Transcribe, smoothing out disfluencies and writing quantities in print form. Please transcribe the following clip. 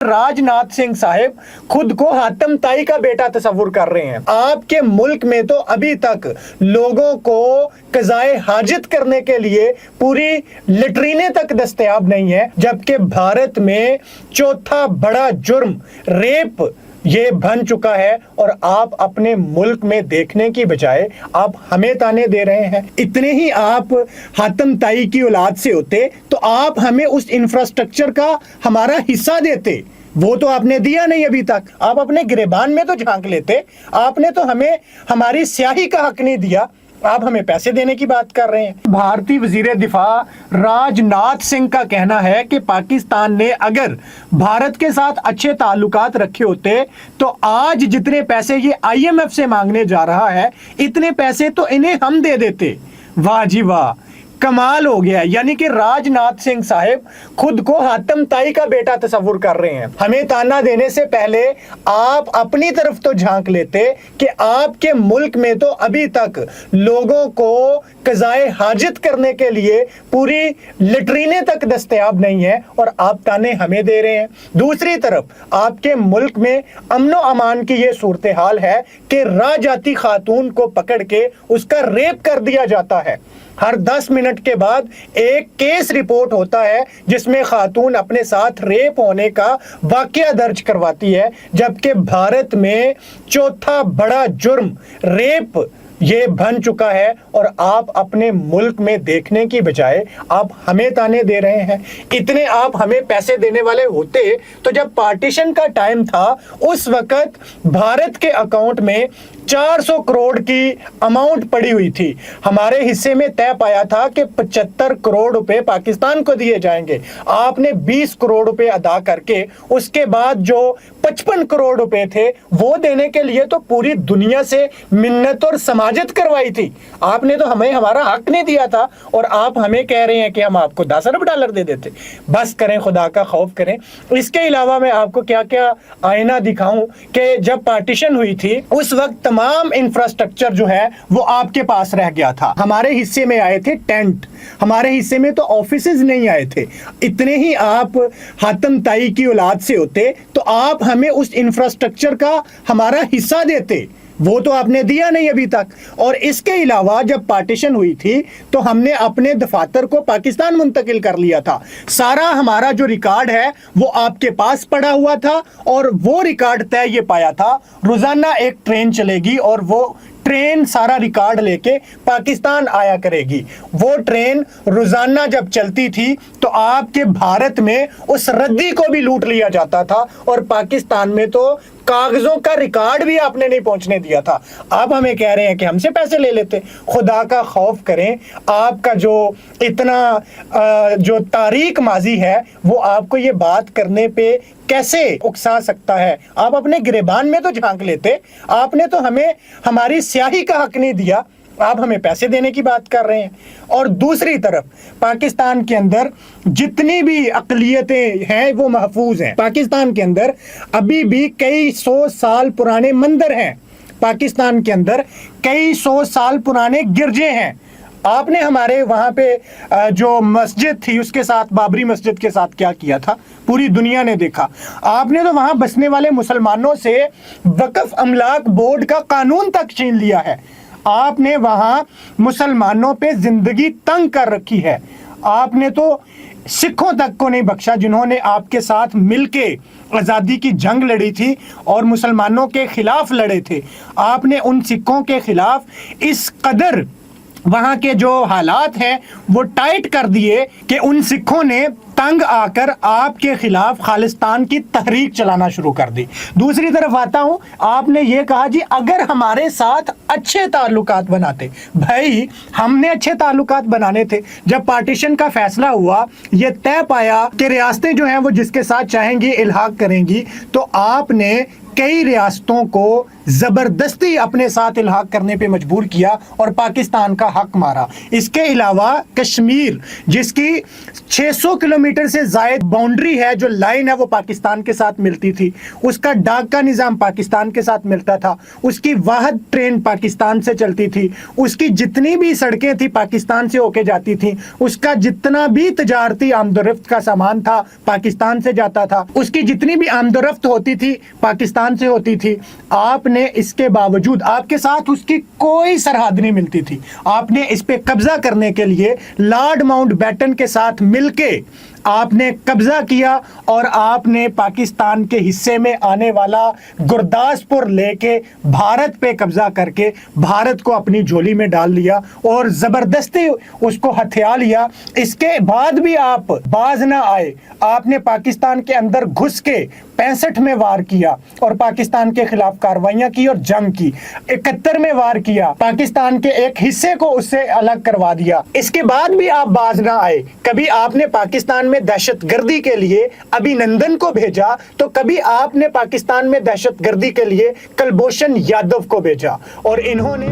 राजनाथ सिंह साहब खुद को हातम ताई का बेटा तस्वुर कर रहे हैं। आपके मुल्क में तो अभी तक लोगों को कज़ाए हाजत करने के लिए पूरी लेटरीनें तक दस्तयाब नहीं है, जबकि भारत में चौथा बड़ा जुर्म रेप ये बन चुका है और आप अपने मुल्क में देखने की बजाय आप हमें ताने दे रहे हैं। इतने ही आप हातम ताई की औलाद से होते तो आप हमें उस इंफ्रास्ट्रक्चर का हमारा हिस्सा देते, वो तो आपने दिया नहीं अभी तक। आप अपने गिरेबान में तो झांक लेते, आपने तो हमें हमारी स्याही का हक नहीं दिया, आप हमें पैसे देने की बात कर रहे हैं। भारतीय वजीर दिफा राजनाथ सिंह का कहना है कि पाकिस्तान ने अगर भारत के साथ अच्छे ताल्लुकात रखे होते तो आज जितने पैसे ये IMF से मांगने जा रहा है इतने पैसे तो इन्हें हम दे देते। वाह जी वाह, कमाल हो गया। यानी कि राजनाथ सिंह साहब खुद को हातम ताई का बेटा तस्वुर कर रहे हैं। हमें ताना देने से पहले आप अपनी तरफ तो झांक लेते कि आपके मुल्क में तो अभी तक लोगों को कज़ाए हाजत करने के लिए पूरी लेटरीनें तक दस्तयाब नहीं है और आप ताने हमें दे रहे हैं। दूसरी तरफ आपके मुल्क में अमनो अमान की ये सूरत हाल है कि राजाती खातून को पकड़ के उसका रेप कर दिया जाता है। हर 10 मिनट के बाद एक केस रिपोर्ट होता है जिसमें खातून अपने साथ रेप होने का वाकया दर्ज करवाती है, जबकि भारत में चौथा बड़ा जुर्म रेप ये बन चुका है और आप अपने मुल्क में देखने की बजाय आप हमें ताने दे रहे हैं। इतने आप हमें पैसे देने वाले होते तो जब पार्टीशन का टाइम था उस वक्त भारत के अकाउंट में 400 करोड़ की अमाउंट पड़ी हुई थी। हमारे हिस्से में तय पाया था कि 75 करोड़ रुपए पाकिस्तान को दिए जाएंगे। आपने 20 करोड़ रुपए अदा करके उसके बाद जो 55 करोड़ रुपए थे वो देने के लिए तो पूरी दुनिया से मिन्नत और समाजत करवाई थी। आपने तो हमें हमारा हक नहीं दिया था और आप हमें कह रहे हैं कि हम आपको 10 अरब डॉलर दे देते। बस करें, खुदा का खौफ करें। इसके अलावा मैं आपको क्या क्या आईना दिखाऊं कि जब पार्टीशन हुई थी उस वक्त तमाम इंफ्रास्ट्रक्चर जो है वो आपके पास रह गया था। हमारे हिस्से में आए थे टेंट, हमारे हिस्से में तो ऑफिसेज नहीं आए थे। इतने ही आप हातम ताई की औलाद से होते तो आप हमें उस इंफ्रास्ट्रक्चर का हमारा हिस्सा देते, वो तो आपने दिया नहीं अभी तक। और इसके अलावा जब पार्टीशन हुई थी तो हमने अपने दफातर को पाकिस्तान मुंतकिल कर लिया था। सारा हमारा जो रिकॉर्ड है वो आपके पास पड़ा हुआ था और वो रिकॉर्ड तय ये पाया था रोजाना एक ट्रेन चलेगी और वो ट्रेन सारा रिकॉर्ड लेके पाकिस्तान आया करेगी। वो ट्रेन रोजाना जब चलती थी तो आपके भारत में उस रद्दी को भी लूट लिया जाता था और पाकिस्तान में तो कागजों का रिकॉर्ड भी आपने नहीं पहुंचने दिया था। आप हमें कह रहे हैं कि हमसे पैसे ले लेते। खुदा का खौफ करें, आपका जो इतना जो तारीख माजी है वो आपको ये बात करने पे कैसे उकसा सकता है। आप अपने गिरेबान में तो झांक लेते, आपने तो हमें हमारी स्याही का हक नहीं दिया, आप हमें पैसे देने की बात कर रहे हैं। और दूसरी तरफ पाकिस्तान के अंदर जितनी भी अक़लियतें हैं वो महफूज हैं। पाकिस्तान के अंदर अभी भी कई 100 साल पुराने मंदिर हैं, पाकिस्तान के अंदर कई 100 साल पुराने गिरजे हैं। आपने हमारे वहाँ पे जो मस्जिद थी उसके साथ, बाबरी मस्जिद के साथ क्या किया था पूरी दुनिया ने देखा। आपने तो वहाँ बसने वाले मुसलमानों से वक्फ अमलाक बोर्ड का कानून तक छीन लिया है। आपने वहाँ मुसलमानों पे जिंदगी तंग कर रखी है। आपने तो सिखों तक को नहीं बख्शा जिन्होंने आपके साथ मिलके आज़ादी की जंग लड़ी थी और मुसलमानों के खिलाफ लड़े थे। आपने उन सिखों के खिलाफ इस कदर वहाँ के जो हालात हैं वो टाइट कर दिए कि उन सिखों ने तंग आकर आपके खिलाफ खालिस्तान की तहरीक चलाना शुरू कर दी। दूसरी तरफ आता हूं, आपने ये कहा जी अगर हमारे साथ अच्छे ताल्लुकात बनाते। भाई हमने अच्छे ताल्लुकात बनाने थे। जब पार्टीशन का फैसला हुआ, ये तय पाया कि रियासतें जो हैं वो जिसके साथ चाहेंगी इल्हाक करेंगी, तो आपने कई रियासतों को जबरदस्ती अपने साथ इल्हाक करने पे मजबूर किया और पाकिस्तान का हक मारा। इसके अलावा कश्मीर जिसकी 600 किलोमीटर किलोमीटर से जायद बाउंड्री है, जो लाइन है वो पाकिस्तान के साथ मिलती थी, उसका डाक का निज़ाम पाकिस्तान के साथ मिलता था, उसकी वाहद ट्रेन पाकिस्तान से चलती थी, उसकी जितनी भी सड़कें थी पाकिस्तान से होके जाती थी, उसका जितना भी तजारती आमदोरफ्त का सामान था पाकिस्तान से जाता था, उसकी जितनी भी आमदोरफ्त होती थी पाकिस्तान से होती थी। आपने इसके बावजूद, आपके साथ उसकी कोई सरहद नहीं मिलती थी, आपने इस पे कब्जा करने के लिए लॉर्ड माउंटबेटन के साथ मिलके आपने कब्जा किया और आपने पाकिस्तान के हिस्से में आने वाला गुरदासपुर लेके भारत पे कब्जा करके भारत को अपनी झोली में डाल लिया और जबरदस्ती उसको हथिया लिया। इसके बाद भी आप बाज ना आए, आपने पाकिस्तान के अंदर घुस के 65 में वार किया और पाकिस्तान के खिलाफ कार्रवाइयां की और जंग की। 71 में वार किया, पाकिस्तान के एक हिस्से को उससे अलग करवा दिया। इसके बाद भी आप बाज ना आए। कभी आपने पाकिस्तान में दहशतगर्दी के लिए अभिनंदन को भेजा, तो कभी आपने पाकिस्तान में दहशतगर्दी के लिए कुलभूषण यादव को भेजा, और इन्होंने